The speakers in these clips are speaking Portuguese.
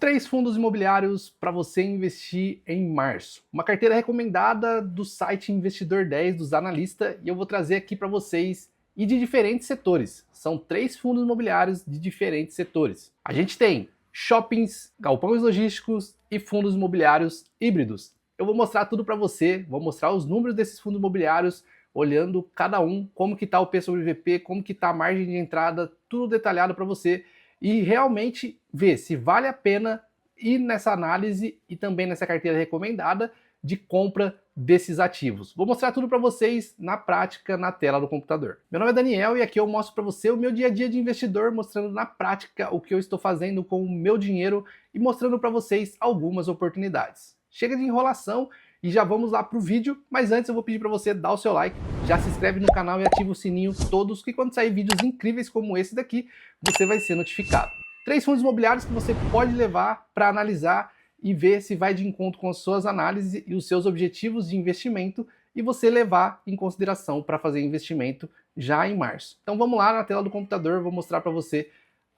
Três fundos imobiliários para você investir em março. Uma carteira recomendada do site Investidor 10 dos analistas e eu vou trazer aqui para vocês e de diferentes setores. São três fundos imobiliários de diferentes setores. A gente tem shoppings, galpões logísticos e fundos imobiliários híbridos. Eu vou mostrar tudo para você, vou mostrar os números desses fundos imobiliários, olhando cada um, como que está o P sobre VP, como que está a margem de entrada, tudo detalhado para você e realmente ver se vale a pena ir nessa análise e também nessa carteira recomendada de compra desses ativos. Vou mostrar tudo para vocês na prática, na tela do computador. Meu nome é Daniel e aqui eu mostro para você o meu dia a dia de investidor, mostrando na prática o que eu estou fazendo com o meu dinheiro e mostrando para vocês algumas oportunidades. Chega de enrolação e já vamos lá para o vídeo, mas antes eu vou pedir para você dar o seu like, já se inscreve no canal e ativa o sininho todos, que quando sair vídeos incríveis como esse daqui, você vai ser notificado. Três fundos imobiliários que você pode levar para analisar e ver se vai de encontro com as suas análises e os seus objetivos de investimento e você levar em consideração para fazer investimento já em março. Então vamos lá na tela do computador, vou mostrar para você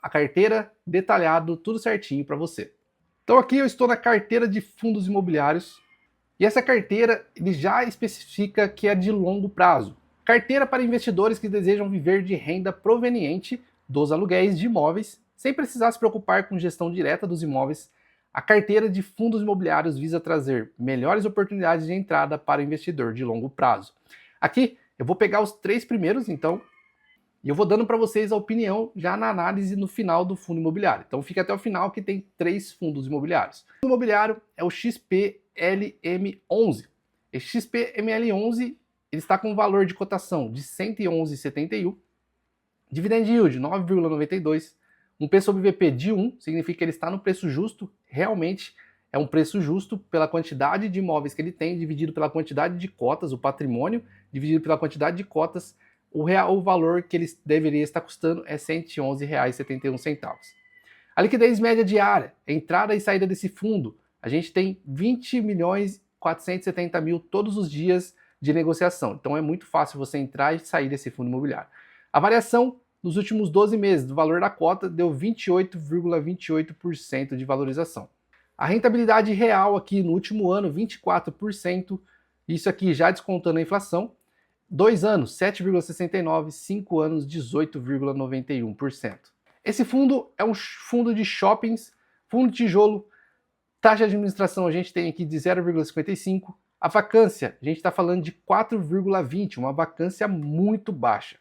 a carteira detalhado, tudo certinho para você. Então aqui eu estou na carteira de fundos imobiliários. E essa carteira ele já especifica que é de longo prazo. Carteira para investidores que desejam viver de renda proveniente dos aluguéis de imóveis, sem precisar se preocupar com gestão direta dos imóveis. A carteira de fundos imobiliários visa trazer melhores oportunidades de entrada para o investidor de longo prazo. Aqui eu vou pegar os três primeiros, então, e eu vou dando para vocês a opinião já na análise no final do fundo imobiliário. Então fica até o final que tem três fundos imobiliários. O fundo imobiliário é o XPLM11. Esse XPML11 ele está com um valor de cotação de 111,71, dividend yield 9,92, um P sobre VP de 1, significa que ele está no preço justo, realmente é um preço justo pela quantidade de imóveis que ele tem, dividido pela quantidade de cotas, o patrimônio, dividido pela quantidade de cotas, o valor que ele deveria estar custando é R$ 111,71. A liquidez média diária, entrada e saída desse fundo, a gente tem 20.470.000 todos os dias de negociação. Então é muito fácil você entrar e sair desse fundo imobiliário. A variação nos últimos 12 meses do valor da cota deu 28,28% de valorização. A rentabilidade real aqui no último ano, 24%, isso aqui já descontando a inflação. 2 anos, 7,69%, 5 anos, 18,91%. Esse fundo é um fundo de shoppings, fundo de tijolo, taxa de administração a gente tem aqui de 0,55%, a vacância a gente está falando de 4,20%, uma vacância muito baixa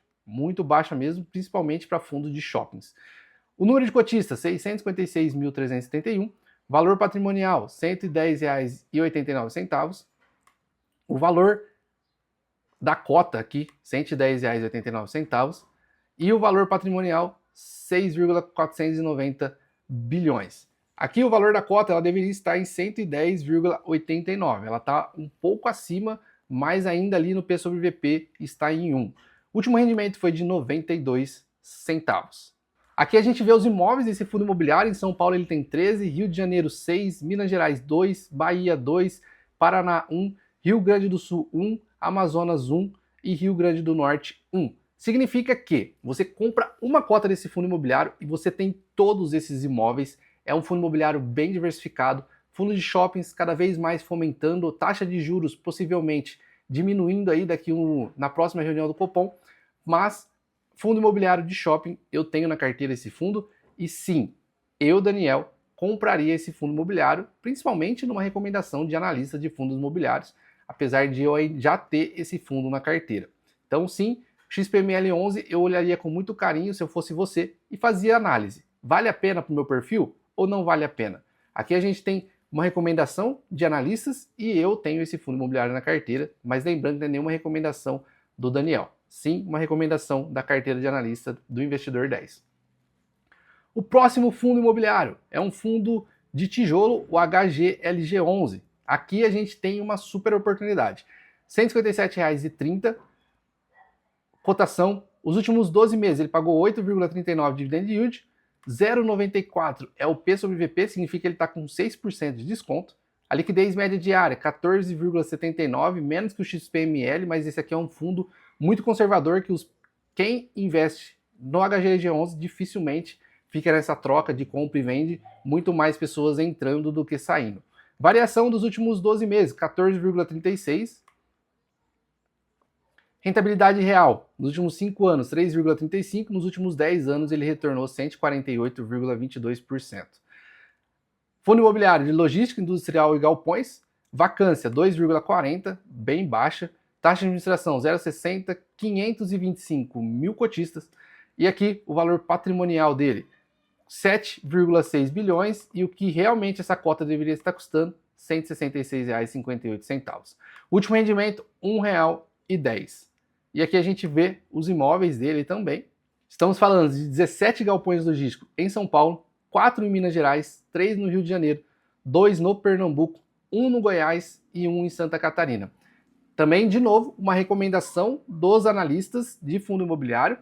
mesmo, principalmente para fundos de shoppings. O número de cotistas, 656.371, valor patrimonial, R$ 110,89, o valor da cota aqui, R$ 110,89, e o valor patrimonial, 6,490 bilhões. Aqui o valor da cota ela deveria estar em 110,89. Ela está um pouco acima, mas ainda ali no P sobre VP está em 1. O último rendimento foi de 92 centavos. Aqui a gente vê os imóveis desse fundo imobiliário. Em São Paulo ele tem 13, Rio de Janeiro 6, Minas Gerais 2, Bahia 2, Paraná 1, Rio Grande do Sul 1, Amazonas 1 e Rio Grande do Norte 1. Significa que você compra uma cota desse fundo imobiliário e você tem todos esses imóveis. É um fundo imobiliário bem diversificado, fundo de shoppings cada vez mais fomentando, taxa de juros possivelmente diminuindo aí na próxima reunião do Copom, mas fundo imobiliário de shopping, eu tenho na carteira esse fundo e sim, eu, Daniel, compraria esse fundo imobiliário, principalmente numa recomendação de analista de fundos imobiliários, apesar de eu já ter esse fundo na carteira. Então sim, XPML11 eu olharia com muito carinho se eu fosse você e fazia análise. Vale a pena para o meu perfil ou não vale a pena? Aqui a gente tem uma recomendação de analistas e eu tenho esse fundo imobiliário na carteira, mas lembrando que não é nenhuma recomendação do Daniel. Sim, uma recomendação da carteira de analista do Investidor 10. O próximo fundo imobiliário é um fundo de tijolo, o HGLG11. Aqui a gente tem uma super oportunidade. R$ 157,30, cotação. Os últimos 12 meses ele pagou 8,39 de dividend yield, 0,94 é o P sobre VP, significa que ele está com 6% de desconto. A liquidez média diária, 14,79, menos que o XPML, mas esse aqui é um fundo muito conservador que quem investe no HGLG11 dificilmente fica nessa troca de compra e vende, muito mais pessoas entrando do que saindo. Variação dos últimos 12 meses, 14,36. Rentabilidade real, nos últimos 5 anos, 3,35. Nos últimos 10 anos, ele retornou 148,22%. Fundo imobiliário de logística industrial e galpões, vacância 2,40, bem baixa. Taxa de administração 0,60, 525 mil cotistas. E aqui o valor patrimonial dele, 7,6 bilhões. E o que realmente essa cota deveria estar custando, R$ 166,58. Último rendimento, R$ 1,10. E aqui a gente vê os imóveis dele também. Estamos falando de 17 galpões logísticos em São Paulo, 4 em Minas Gerais, 3 no Rio de Janeiro, 2 no Pernambuco, 1 no Goiás e 1 em Santa Catarina. Também, de novo, uma recomendação dos analistas de fundo imobiliário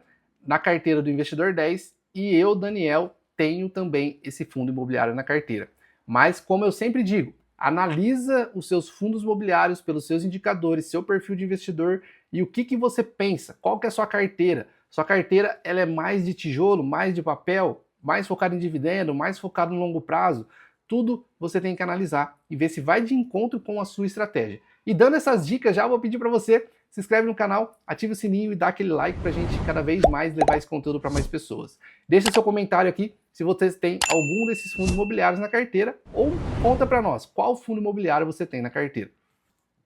na carteira do Investidor 10, e eu, Daniel, tenho também esse fundo imobiliário na carteira. Mas, como eu sempre digo, analisa os seus fundos imobiliários pelos seus indicadores, seu perfil de investidor e o que você pensa, qual que é a sua carteira. Sua carteira ela é mais de tijolo, mais de papel, mais focada em dividendo, mais focada no longo prazo. Tudo você tem que analisar e ver se vai de encontro com a sua estratégia. E dando essas dicas, já vou pedir para você se inscreve no canal, ative o sininho e dá aquele like para a gente cada vez mais levar esse conteúdo para mais pessoas. Deixe seu comentário aqui se você tem algum desses fundos imobiliários na carteira ou conta para nós qual fundo imobiliário você tem na carteira.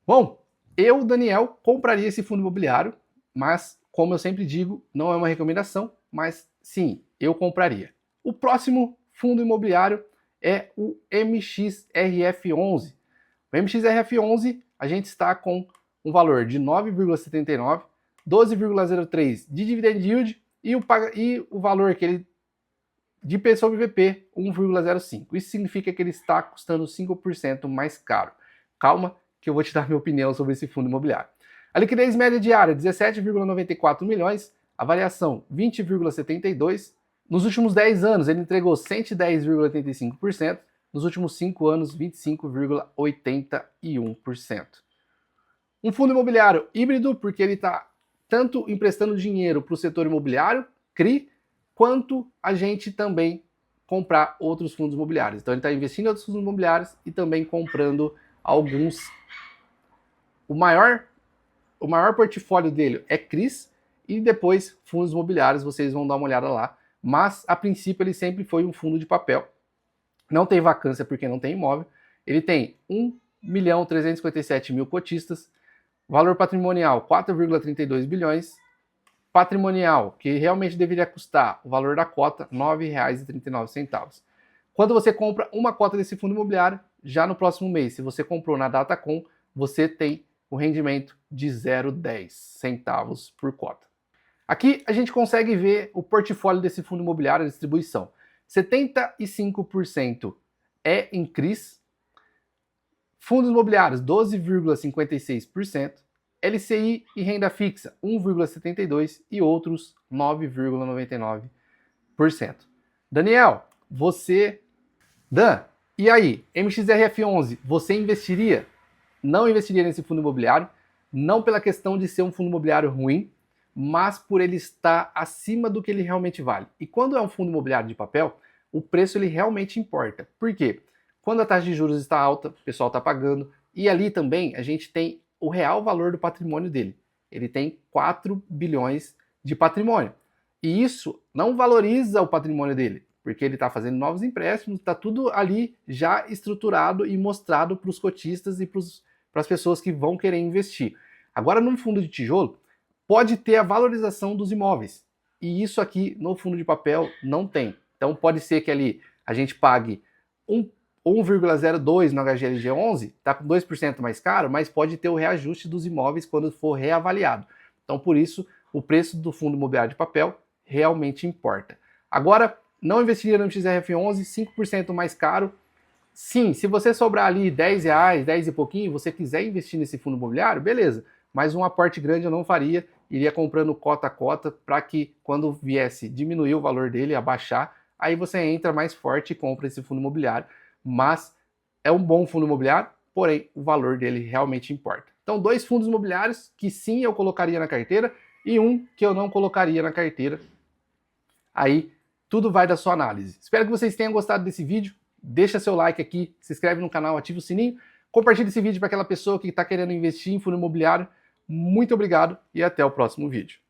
Bom, eu, Daniel, compraria esse fundo imobiliário, mas como eu sempre digo, não é uma recomendação, mas sim, eu compraria. O próximo fundo imobiliário é o MXRF11. O MXRF11 a gente está com um valor de 9,79, 12,03 de dividend yield e o valor que ele de P sobre VP 1,05. Isso significa que ele está custando 5% mais caro. Calma que eu vou te dar minha opinião sobre esse fundo imobiliário. A liquidez média diária 17,94 milhões, a variação 20,72. Nos últimos 10 anos ele entregou 110,85%, nos últimos 5 anos 25,81%. Um fundo imobiliário híbrido, porque ele está tanto emprestando dinheiro para o setor imobiliário, CRI, quanto a gente também comprar outros fundos imobiliários. Então ele está investindo em outros fundos imobiliários e também comprando alguns. O maior portfólio dele é CRIs e depois fundos imobiliários, vocês vão dar uma olhada lá. Mas a princípio ele sempre foi um fundo de papel. Não tem vacância porque não tem imóvel. Ele tem 1.357.000 cotistas. Valor patrimonial, 4,32 bilhões. Patrimonial, que realmente deveria custar o valor da cota, R$ 9,39. Quando você compra uma cota desse fundo imobiliário, já no próximo mês, se você comprou na Datacom, você tem o rendimento de 0,10 centavos por cota. Aqui a gente consegue ver o portfólio desse fundo imobiliário, a distribuição. 75% é em CRIs, fundos imobiliários 12,56%, LCI e renda fixa 1,72% e outros 9,99%. Daniel, Dan, e aí, MXRF11, você investiria? Não investiria nesse fundo imobiliário, não pela questão de ser um fundo imobiliário ruim, mas por ele estar acima do que ele realmente vale. E quando é um fundo imobiliário de papel, o preço ele realmente importa. Por quê? Quando a taxa de juros está alta, o pessoal está pagando, e ali também a gente tem o real valor do patrimônio dele. Ele tem 4 bilhões de patrimônio. E isso não valoriza o patrimônio dele, porque ele está fazendo novos empréstimos, está tudo ali já estruturado e mostrado para os cotistas e para as pessoas que vão querer investir. Agora, num fundo de tijolo, pode ter a valorização dos imóveis. E isso aqui no fundo de papel não tem. Então pode ser que ali a gente pague 1,02 no HGLG11, está com 2% mais caro, mas pode ter o reajuste dos imóveis quando for reavaliado. Então por isso o preço do fundo imobiliário de papel realmente importa. Agora, não investiria no XRF11, 5% mais caro. Sim, se você sobrar ali R$10, 10 e pouquinho, você quiser investir nesse fundo imobiliário, beleza. Mas um aporte grande eu não faria, iria comprando cota a cota para que quando viesse diminuir o valor dele, abaixar, aí você entra mais forte e compra esse fundo imobiliário. Mas é um bom fundo imobiliário, porém o valor dele realmente importa. Então 2 fundos imobiliários que sim eu colocaria na carteira e um que eu não colocaria na carteira. Aí tudo vai da sua análise. Espero que vocês tenham gostado desse vídeo. Deixa seu like aqui, se inscreve no canal, ativa o sininho, compartilha esse vídeo para aquela pessoa que está querendo investir em fundo imobiliário. Muito obrigado e até o próximo vídeo.